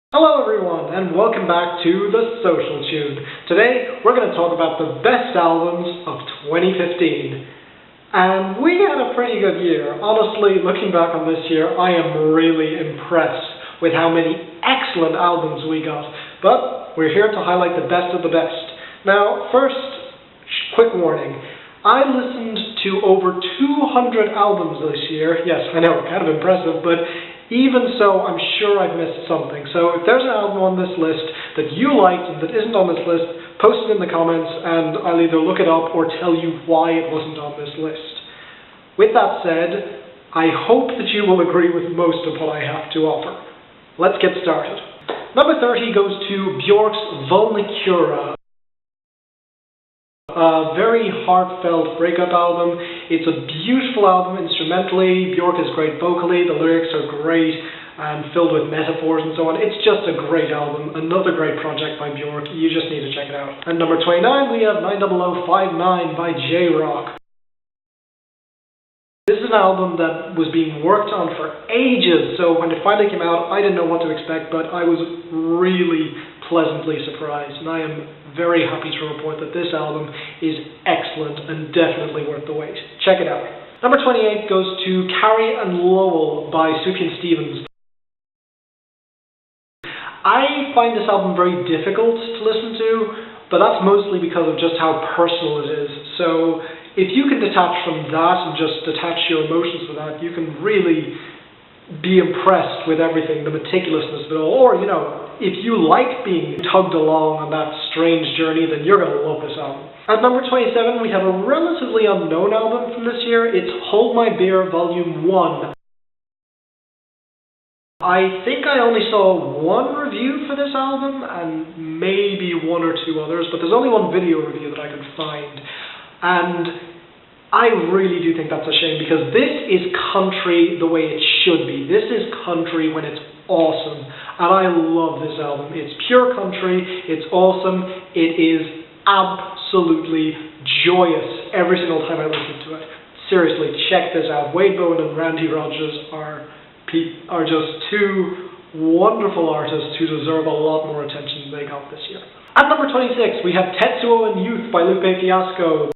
Hello everyone, and welcome back to The Social Tune. Today, we're going to talk about the best albums of 2015. And we had a pretty good year. Honestly, looking back on this year, I am really impressed with how many excellent albums we got. But we're here to highlight the best of the best. Now, first, quick warning. I listened to over 200 albums this year. Yes, I know, kind of impressive, but even so, I'm sure I've missed something. So if there's an album on this list that you liked and that isn't on this list, post it in the comments and I'll either look it up or tell you why it wasn't on this list. With that said, I hope that you will agree with most of what I have to offer. Let's get started. Number 30 goes to Björk's Vulnicura. A very heartfelt breakup album. It's a beautiful album instrumentally. Björk is great vocally. The lyrics are great and filled with metaphors and so on. It's just a great album. Another great project by Björk. You just need to check it out. And number 29, we have 90059 by J-Rock. This is an album that was being worked on for ages, so when it finally came out, I didn't know what to expect, but I was really pleasantly surprised, and I am very happy to report that this album is excellent and definitely worth the wait. Check it out. Number 28 goes to Carrie and Lowell by Sufjan Stevens. I find this album very difficult to listen to, but that's mostly because of just how personal it is. So if you can detach from that and just detach your emotions from that, you can really be impressed with everything, the meticulousness of it all. Or, you know, if you like being tugged along on that strange journey, then you're going to love this album. At number 27, we have a relatively unknown album from this year. It's Hold My Beer Volume 1. I think I only saw one review for this album, and maybe one or two others, but there's only one video review that I could find. And I really do think that's a shame, because this is country the way it should be. This is country when it's awesome, and I love this album. It's pure country, it's awesome, it is absolutely joyous every single time I listen to it. Seriously, check this out. Wade Bowen and Randy Rogers are just two wonderful artists who deserve a lot more attention than they got this year. At number 26, we have Tetsuo and Youth by Lupe Fiasco.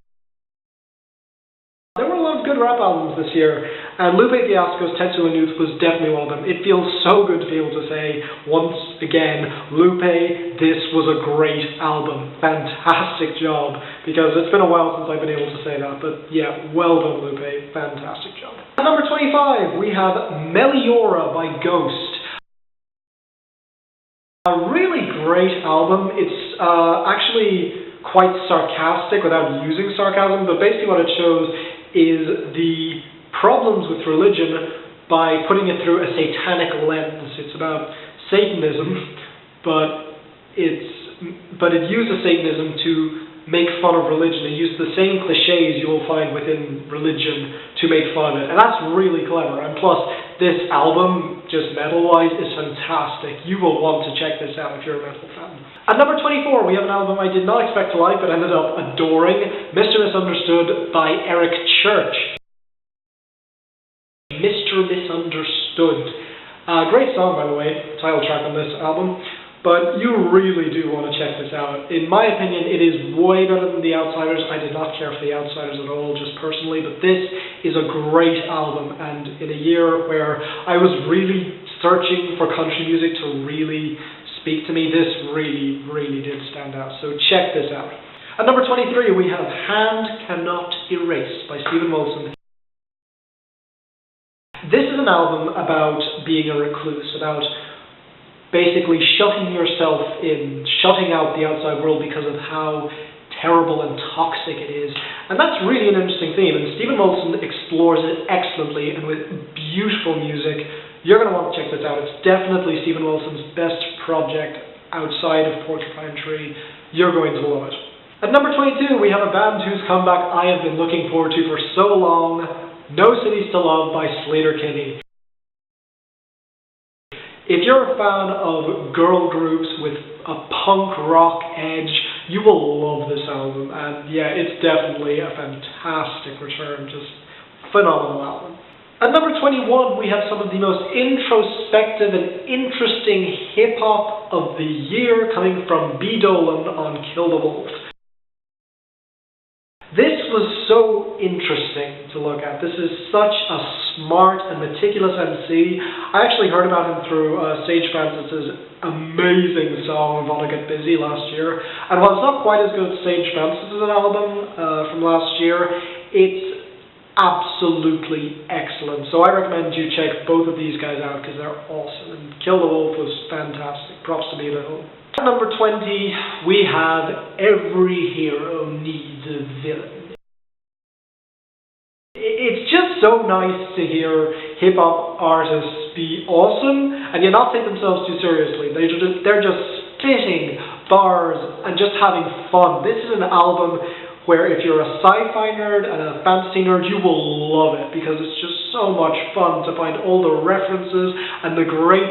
There were a lot of good rap albums this year, and Lupe Fiasco's Tetsuo and Youth was definitely one of them. It feels so good to be able to say, once again, Lupe, this was a great album. Fantastic job, because it's been a while since I've been able to say that, but yeah, well done, Lupe. Fantastic job. At number 25, we have Meliora by Ghost. A really great album. It's actually quite sarcastic without using sarcasm, but basically what it shows is the problems with religion by putting it through a satanic lens. It's about Satanism, but it uses Satanism to make fun of religion. It uses the same cliches you will find within religion to make fun of it, and that's really clever. And plus, this album, just metal-wise, is fantastic. You will want to check this out if you're a metal fan. At number 24, we have an album I did not expect to like, but ended up adoring, Mr. Misunderstood by Eric Church. Mr. Misunderstood. Great song, by the way, title track on this album, but you really do want to check this out. In my opinion, it is way better than The Outsiders. I did not care for The Outsiders at all, just personally, but this is a great album, and in a year where I was really searching for country music to really speak to me, this really, really did stand out, so check this out. At number 23, we have Hand Cannot Erase by Steven Wilson. This is an album about being a recluse, about basically shutting yourself in, shutting out the outside world because of how terrible and toxic it is. And that's really an interesting theme, and Steven Wilson explores it excellently and with beautiful music. You're going to want to check this out. It's definitely Steven Wilson's best project outside of Porcupine Tree. You're going to love it. At number 22, we have a band whose comeback I have been looking forward to for so long, No Cities to Love by Sleater-Kinney. If you're a fan of girl groups with a punk rock edge, you will love this album, and yeah, it's definitely a fantastic return, just phenomenal album. At number 21, we have some of the most introspective and interesting hip-hop of the year coming from B. Dolan on Kill the Wolf. This was so interesting to look at. This is such a smart and meticulous MC. I actually heard about him through Sage Francis's amazing song, Wanna Get Busy, last year. And while it's not quite as good as Sage Francis's album from last year, it's absolutely excellent. So I recommend you check both of these guys out because they're awesome. And Kill the Wolf was fantastic. Props to B. Dolan. At number 20, we have Every Hero Needs a Villain. It's just so nice to hear hip-hop artists be awesome and yet not take themselves too seriously. They're just spitting bars and just having fun. This is an album where if you're a sci-fi nerd and a fantasy nerd, you will love it because it's just so much fun to find all the references and the great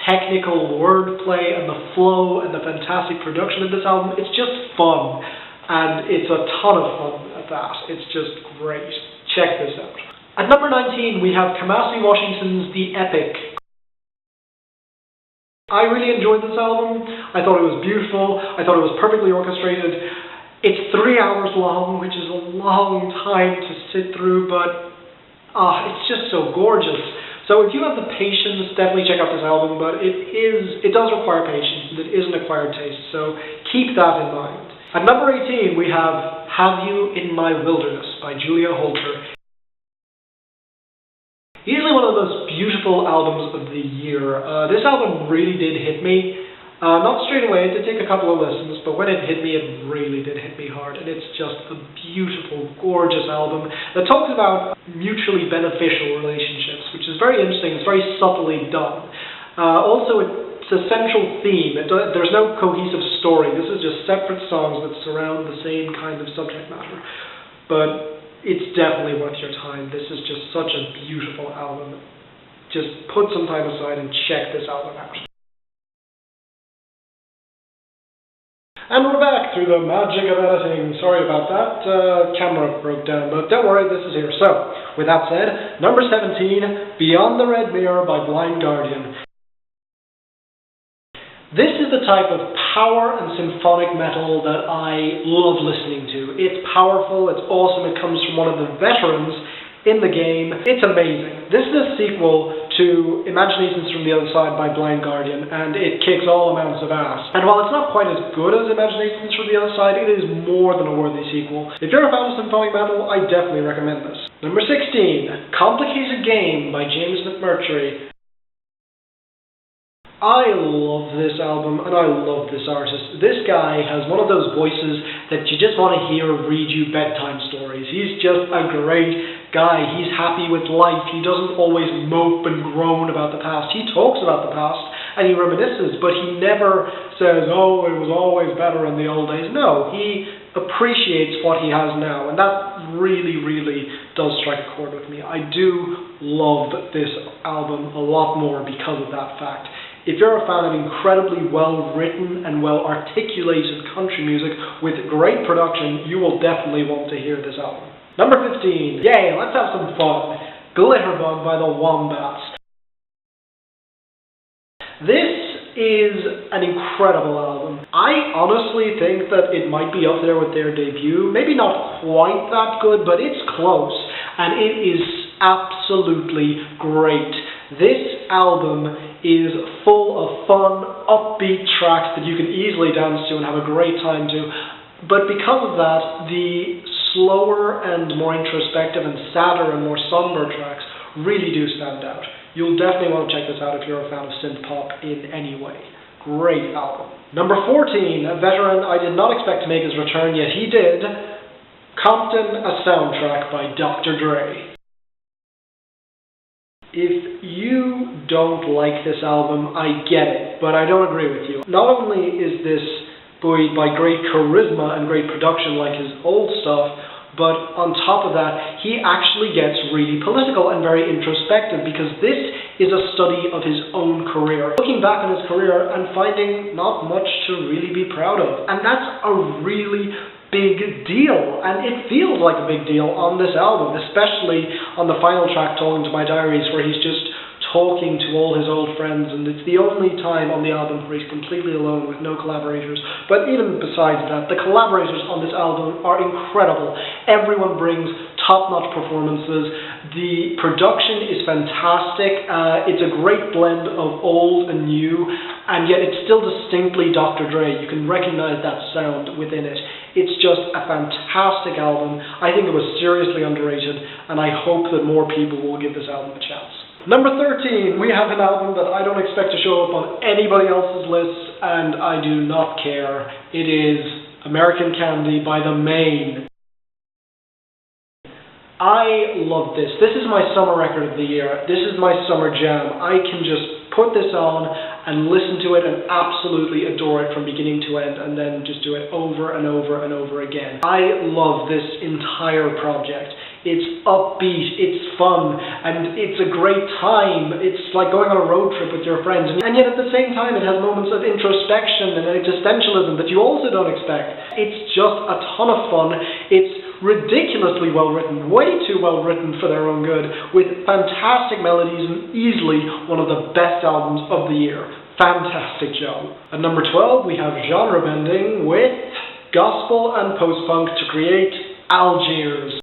technical wordplay and the flow and the fantastic production of this album. It's just fun, and it's a ton of fun at that. It's just great. Check this out. At number 19, we have Kamasi Washington's The Epic. I really enjoyed this album. I thought it was beautiful. I thought it was perfectly orchestrated. It's 3 hours long, which is a long time to sit through, but it's just so gorgeous. So if you have the patience, definitely check out this album, but it does require patience, and it is an acquired taste, so keep that in mind. At number 18, we have You in My Wilderness by Julia Holter. Easily one of the most beautiful albums of the year. This album really did hit me. Not straight away, it did take a couple of listens, but when it hit me, it really did hit me hard, and it's just a beautiful, gorgeous album that talks about mutually beneficial relationships, which is very interesting. It's very subtly done. Also, it's a central theme. There's no cohesive story. This is just separate songs that surround the same kind of subject matter, but it's definitely worth your time. This is just such a beautiful album. Just put some time aside and check this album out. And we're back through the magic of editing. Sorry about that. Camera broke down, but don't worry, this is here. So, with that said, number 17, Beyond the Red Mirror by Blind Guardian. This is the type of power and symphonic metal that I love listening to. It's powerful, it's awesome, it comes from one of the veterans in the game. It's amazing. This is a sequel to Imaginations from the Other Side by Blind Guardian, and it kicks all amounts of ass. And while it's not quite as good as Imaginations from the Other Side, it is more than a worthy sequel. If you're a fan of symphonic metal, I definitely recommend this. Number 16, Complicated Game by James McMurtry. I love this album, and I love this artist. This guy has one of those voices that you just want to hear read you bedtime stories. He's just a great guy. He's happy with life. He doesn't always mope and groan about the past. He talks about the past, and he reminisces, but he never says, oh, it was always better in the old days. No, he appreciates what he has now, and that really, really does strike a chord with me. I do love this album a lot more because of that fact. If you're a fan of incredibly well-written and well-articulated country music with great production, you will definitely want to hear this album. Number 15, yay, let's have some fun. Glitterbug by the Wombats. This is an incredible album. I honestly think that it might be up there with their debut. Maybe not quite that good, but it's close, and it is absolutely great. This album is full of fun, upbeat tracks that you can easily dance to and have a great time to. But because of that, the slower and more introspective and sadder and more somber tracks really do stand out. You'll definitely want to check this out if you're a fan of synth pop in any way. Great album. Number 14, a veteran I did not expect to make his return, yet he did. Compton, a Soundtrack by Dr. Dre. If you don't like this album, I get it, but I don't agree with you. Not only is this buoyed by great charisma and great production like his old stuff, but on top of that, he actually gets really political and very introspective because this is a study of his own career. Looking back on his career and finding not much to really be proud of. And that's a really big deal, and it feels like a big deal on this album, especially on the final track, Talking to My Diaries, where he's just talking to all his old friends, and it's the only time on the album where he's completely alone with no collaborators. But even besides that, the collaborators on this album are incredible. Everyone brings top-notch performances. The production is fantastic. It's a great blend of old and new, and yet it's still distinctly Dr. Dre. You can recognize that sound within it. It's just a fantastic album. I think it was seriously underrated, and I hope that more people will give this album a chance. Number 13, we have an album that I don't expect to show up on anybody else's list, and I do not care. It is American Candy by The Maine. I love this. This is my summer record of the year. This is my summer jam. I can just put this on and listen to it and absolutely adore it from beginning to end, and then just do it over and over and over again. I love this entire project. It's upbeat, it's fun, and it's a great time. It's like going on a road trip with your friends, and yet at the same time it has moments of introspection and existentialism that you also don't expect. It's just a ton of fun. It's ridiculously well written, way too well written for their own good, with fantastic melodies and easily one of the best albums of the year. Fantastic job. At number 12 we have genre bending with gospel and post-punk to create Algiers.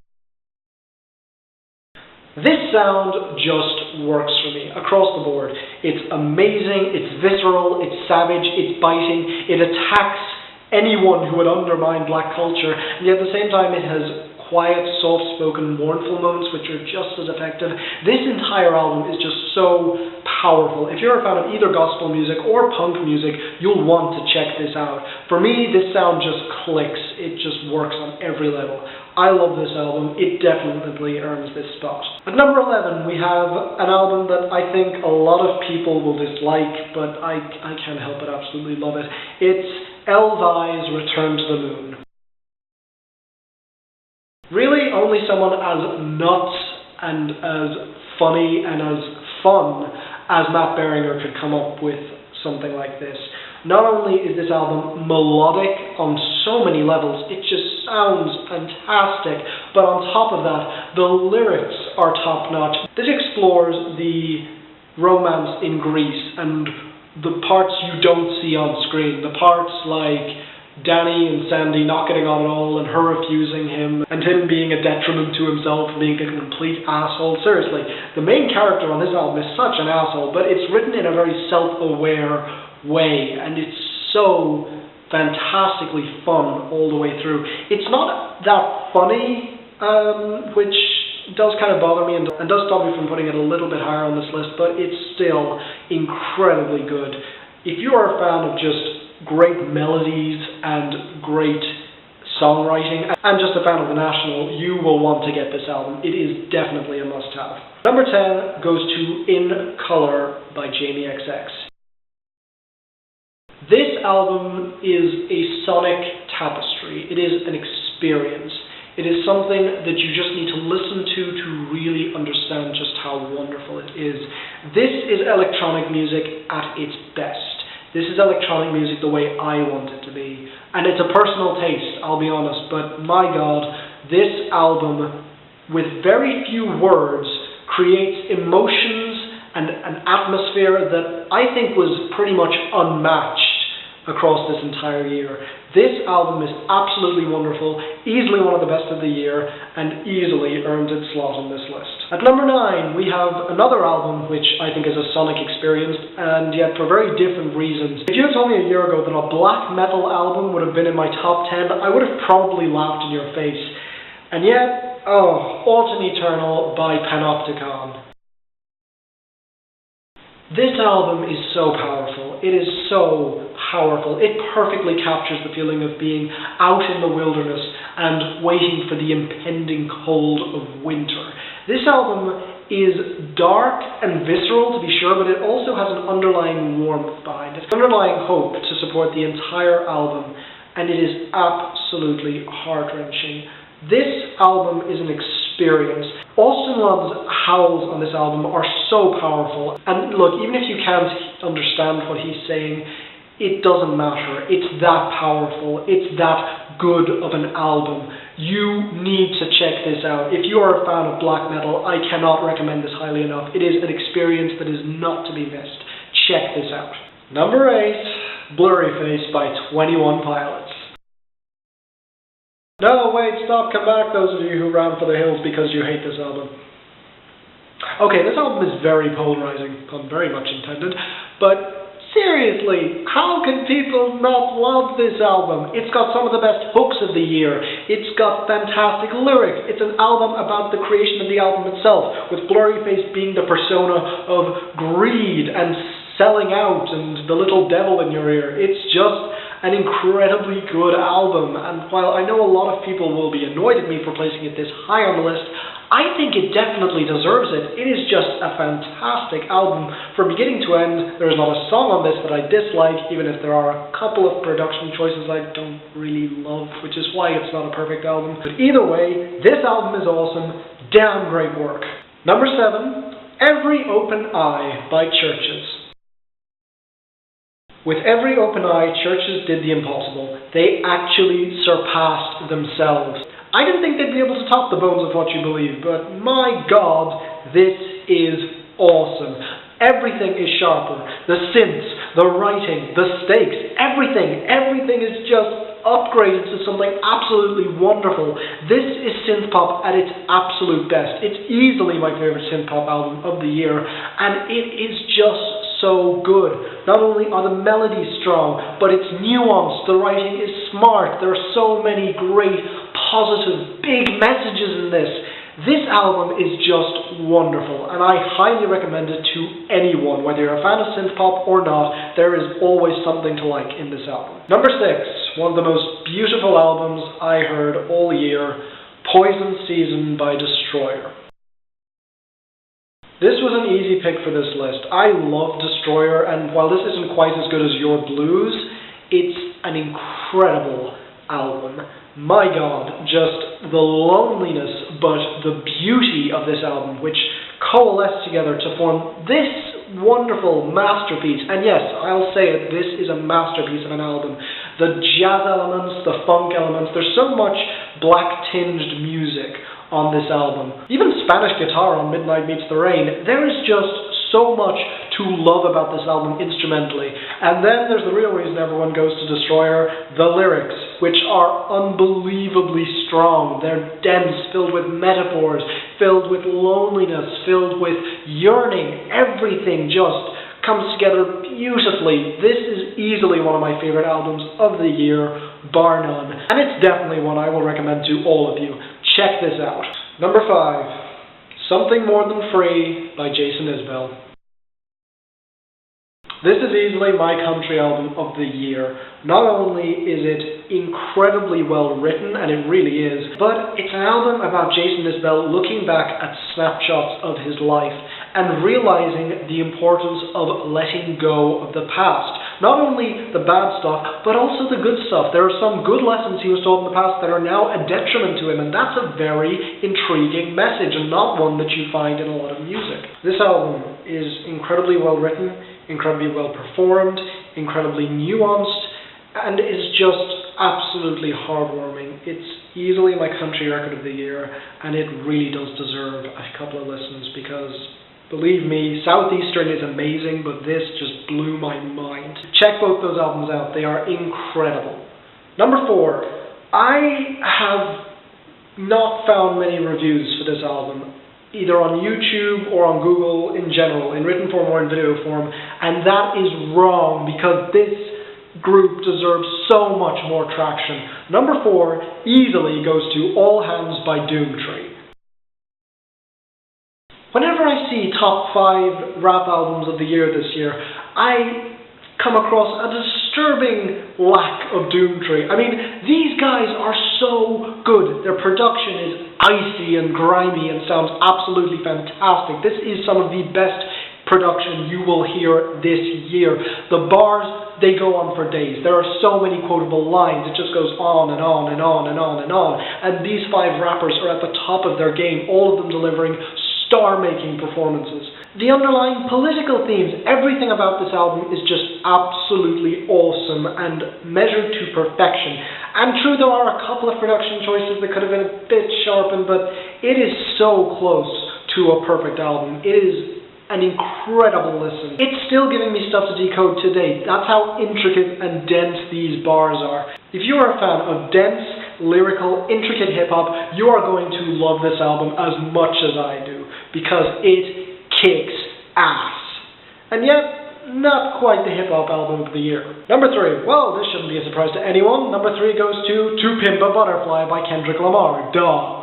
This sound just works for me across the board. It's amazing, it's visceral, it's savage, it's biting, it attacks anyone who would undermine black culture, and yet at the same time it has quiet, soft-spoken, mournful moments which are just as effective. This entire album is just so powerful. If you're a fan of either gospel music or punk music, you'll want to check this out. For me, this sound just clicks. It just works on every level. I love this album. It definitely earns this spot. At number 11, we have an album that I think a lot of people will dislike, but I can't help but absolutely love it. It's Elvis' Return to the Moon. Really, only someone as nuts and as funny and as fun as Matt Berninger could come up with something like this. Not only is this album melodic on so many levels, it just sounds fantastic, but on top of that, the lyrics are top-notch. This explores the romance in Greece and the parts you don't see on screen, the parts like Danny and Sandy not getting on at all and her refusing him and him being a detriment to himself and being a complete asshole. Seriously, the main character on this album is such an asshole, but it's written in a very self-aware way, and it's so fantastically fun all the way through. It's not that funny, which does kind of bother me and does stop me from putting it a little bit higher on this list, but it's still incredibly good. If you are a fan of just great melodies and great songwriting, and just a fan of The National, you will want to get this album. It is definitely a must-have. Number 10 goes to In Color by Jamie XX. This album is a sonic tapestry. It is an experience. It is something that you just need to listen to really understand just how wonderful it is. This is electronic music at its best. This is electronic music the way I want it to be. And it's a personal taste, I'll be honest, but my God, this album, with very few words, creates emotions and an atmosphere that I think was pretty much unmatched across this entire year. This album is absolutely wonderful, easily one of the best of the year, and easily earns its slot on this list. At number 9, we have another album which I think is a sonic experience, and yet for very different reasons. If you had told me a year ago that a black metal album would have been in my top 10, I would have probably laughed in your face. And yet, Autumn Eternal by Panopticon. This album is so powerful. It is so powerful. It perfectly captures the feeling of being out in the wilderness and waiting for the impending cold of winter. This album is dark and visceral, to be sure, but it also has an underlying warmth behind it, underlying hope to support the entire album, and it is absolutely heart-wrenching. This album is an experience. Austin Love's howls on this album are so powerful, and look, even if you can't understand what he's saying, it doesn't matter. It's that powerful. It's that good of an album. You need to check this out. If you are a fan of black metal, I cannot recommend this highly enough. It is an experience that is not to be missed. Check this out. Number 8, Blurryface by 21 Pilots. No, wait, stop, come back, those of you who ran for the hills because you hate this album. Okay, this album is very polarizing, pun very much intended, but seriously, how can people not love this album? It's got some of the best hooks of the year. It's got fantastic lyrics. It's an album about the creation of the album itself, with Blurryface being the persona of greed and selling out and the little devil in your ear. It's just an incredibly good album, and while I know a lot of people will be annoyed at me for placing it this high on the list, I think it definitely deserves it. It is just a fantastic album from beginning to end. There is not a song on this that I dislike, even if there are a couple of production choices I don't really love, which is why it's not a perfect album. But either way, this album is awesome. Damn great work. Number 7, Every Open Eye by Chvrches. With Every Open Eye, Chvrches did the impossible. They actually surpassed themselves. I didn't think they'd be able to top the Bones of What You Believe, but my God, this is awesome. Everything is sharper. The synths, the writing, the stakes, everything is just upgraded to something absolutely wonderful. This is synth pop at its absolute best. It's easily my favorite synth pop album of the year, and it is just so good. Not only are the melodies strong, but it's nuanced, the writing is smart, there are so many great, positive, big messages in this. This album is just wonderful, and I highly recommend it to anyone, whether you're a fan of synth pop or not. There is always something to like in this album. Number 6, one of the most beautiful albums I heard all year, Poison Season by Destroyer. This was an easy pick for this list. I love Destroyer, and while this isn't quite as good as Your Blues, it's an incredible album. My God, just the loneliness, but the beauty of this album, which coalesced together to form this wonderful masterpiece. And yes, I'll say it, this is a masterpiece of an album. The jazz elements, the funk elements, there's so much black-tinged music on this album. Even Spanish guitar on Midnight Meets the Rain. There is just so much to love about this album instrumentally. And then there's the real reason everyone goes to Destroyer, the lyrics, which are unbelievably strong. They're dense, filled with metaphors, filled with loneliness, filled with yearning. Everything just comes together beautifully. This is easily one of my favorite albums of the year, bar none. And it's definitely one I will recommend to all of you. Check this out. Number 5, Something More Than Free by Jason Isbell. This is easily my country album of the year. Not only is it incredibly well written, and it really is, but it's an album about Jason Isbell looking back at snapshots of his life and realizing the importance of letting go of the past. Not only the bad stuff, but also the good stuff. There are some good lessons he was taught in the past that are now a detriment to him, and that's a very intriguing message, and not one that you find in a lot of music. This album is incredibly well written, incredibly well performed, incredibly nuanced, and is just absolutely heartwarming. It's easily my country record of the year, and it really does deserve a couple of listens because, believe me, Southeastern is amazing, but this just blew my mind. Check both those albums out. They are incredible. Number 4, I have not found many reviews for this album, either on YouTube or on Google in general, in written form or in video form, and that is wrong because this group deserves so much more traction. Number 4 easily goes to All Hands by Doomtree. Whenever I see top 5 rap albums of the year this year, I come across a disturbing lack of Doomtree. I mean, these guys are so good. Their production is icy and grimy and sounds absolutely fantastic. This is some of the best production you will hear this year. The bars, they go on for days. There are so many quotable lines. It just goes on and on and on and on and on. And these 5 rappers are at the top of their game, all of them delivering star-making performances. The underlying political themes, everything about this album is just absolutely awesome and measured to perfection. And true, there are a couple of production choices that could have been a bit sharpened, but it is so close to a perfect album. It is an incredible listen. It's still giving me stuff to decode today. That's how intricate and dense these bars are. If you are a fan of dense, lyrical, intricate hip-hop, you are going to love this album as much as I do, because it kicks ass. And yet, not quite the hip-hop album of the year. Number 3. Well, this shouldn't be a surprise to anyone. Number 3 goes to Pimp a Butterfly by Kendrick Lamar. Duh.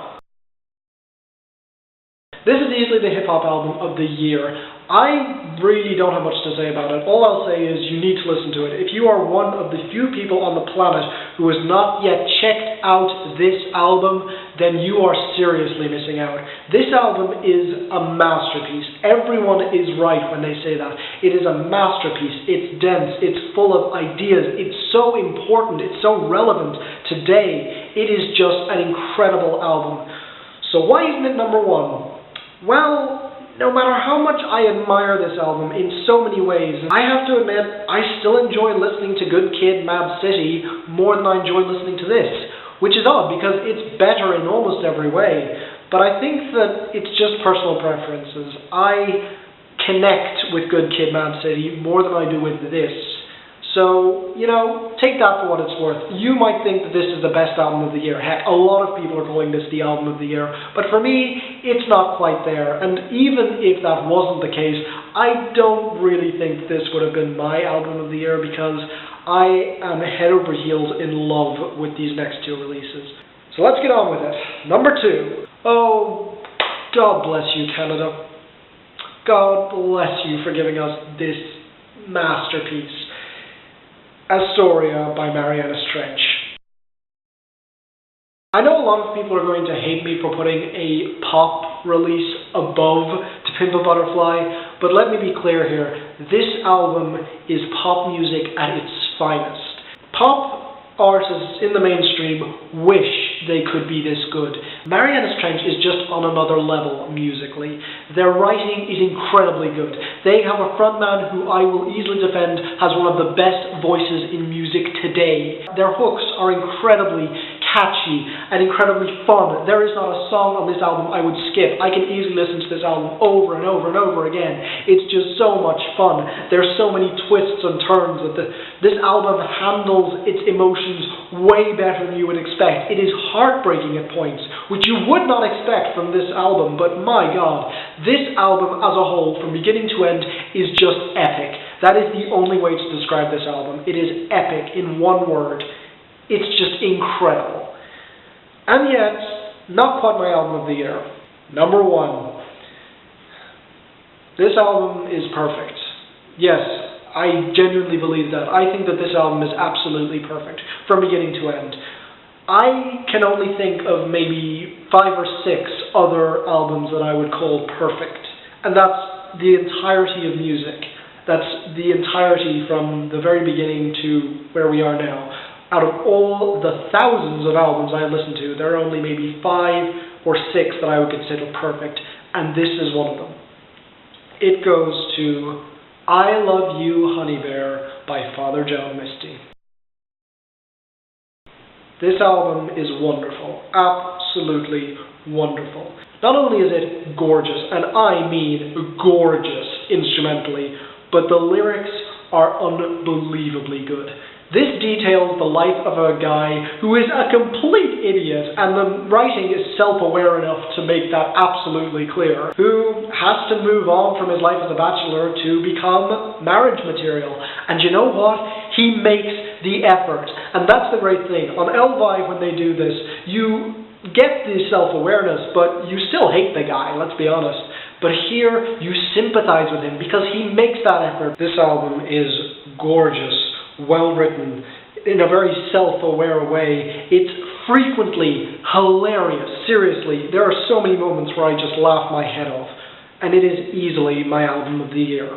This is easily the hip-hop album of the year. I really don't have much to say about it. All I'll say is you need to listen to it. If you are one of the few people on the planet who has not yet checked out this album, then you are seriously missing out. This album is a masterpiece. Everyone is right when they say that. It is a masterpiece. It's dense. It's full of ideas. It's so important. It's so relevant today. It is just an incredible album. So why isn't it number 1? Well, no matter how much I admire this album in so many ways, I have to admit, I still enjoy listening to Good Kid, Mad City more than I enjoy listening to this, which is odd because it's better in almost every way, but I think that it's just personal preferences. I connect with Good Kid, Mad City more than I do with this. So, you know, take that for what it's worth. You might think that this is the best album of the year. Heck, a lot of people are calling this the album of the year. But for me, it's not quite there. And even if that wasn't the case, I don't really think this would have been my album of the year because I am head over heels in love with these next 2 releases. So let's get on with it. Number 2. Oh, God bless you, Canada. God bless you for giving us this masterpiece. Astoria by Marianas Trench. I know a lot of people are going to hate me for putting a pop release above To Pimp a Butterfly, but let me be clear here. This album is pop music at its finest. Pop artists in the mainstream wish they could be this good. Marianas Trench is just on another level musically. Their writing is incredibly good. They have a frontman who I will easily defend has one of the best voices in music today. Their hooks are incredibly catchy and incredibly fun. There is not a song on this album I would skip. I can easily listen to this album over and over and over again. It's just so much fun. There's so many twists and turns that this album handles its emotions way better than you would expect. It is heartbreaking at points, which you would not expect from this album, but my God, this album as a whole, from beginning to end, is just epic. That is the only way to describe this album. It is epic in one word. It's just incredible. And yet, not quite my album of the year. Number 1. This album is perfect. Yes, I genuinely believe that. I think that this album is absolutely perfect, from beginning to end. I can only think of maybe 5 or 6 other albums that I would call perfect. And that's the entirety of music. That's the entirety from the very beginning to where we are now. Out of all the thousands of albums I listen to, there are only maybe 5 or 6 that I would consider perfect, and this is one of them. It goes to I Love You, Honey Bear by Father John Misty. This album is wonderful, absolutely wonderful. Not only is it gorgeous, and I mean gorgeous instrumentally, but the lyrics are unbelievably good. This details the life of a guy who is a complete idiot, and the writing is self-aware enough to make that absolutely clear, who has to move on from his life as a bachelor to become marriage material. And you know what? He makes the effort. And that's the great thing. On Elvive, when they do this, you get the self-awareness, but you still hate the guy, let's be honest. But here, you sympathize with him because he makes that effort. This album is gorgeous. Well written, in a very self-aware way. It's frequently hilarious. Seriously, there are so many moments where I just laugh my head off, and it is easily my album of the year.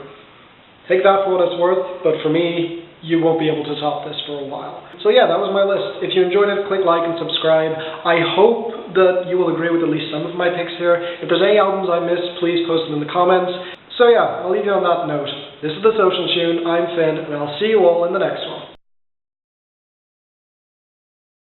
Take that for what it's worth, but for me, you won't be able to top this for a while. So yeah, that was my list. If you enjoyed it, click like and subscribe. I hope that you will agree with at least some of my picks here. If there's any albums I missed, please post them in the comments. So yeah, I'll leave you on that note. This is The Social Tune, I'm Finn, and I'll see you all in the next one.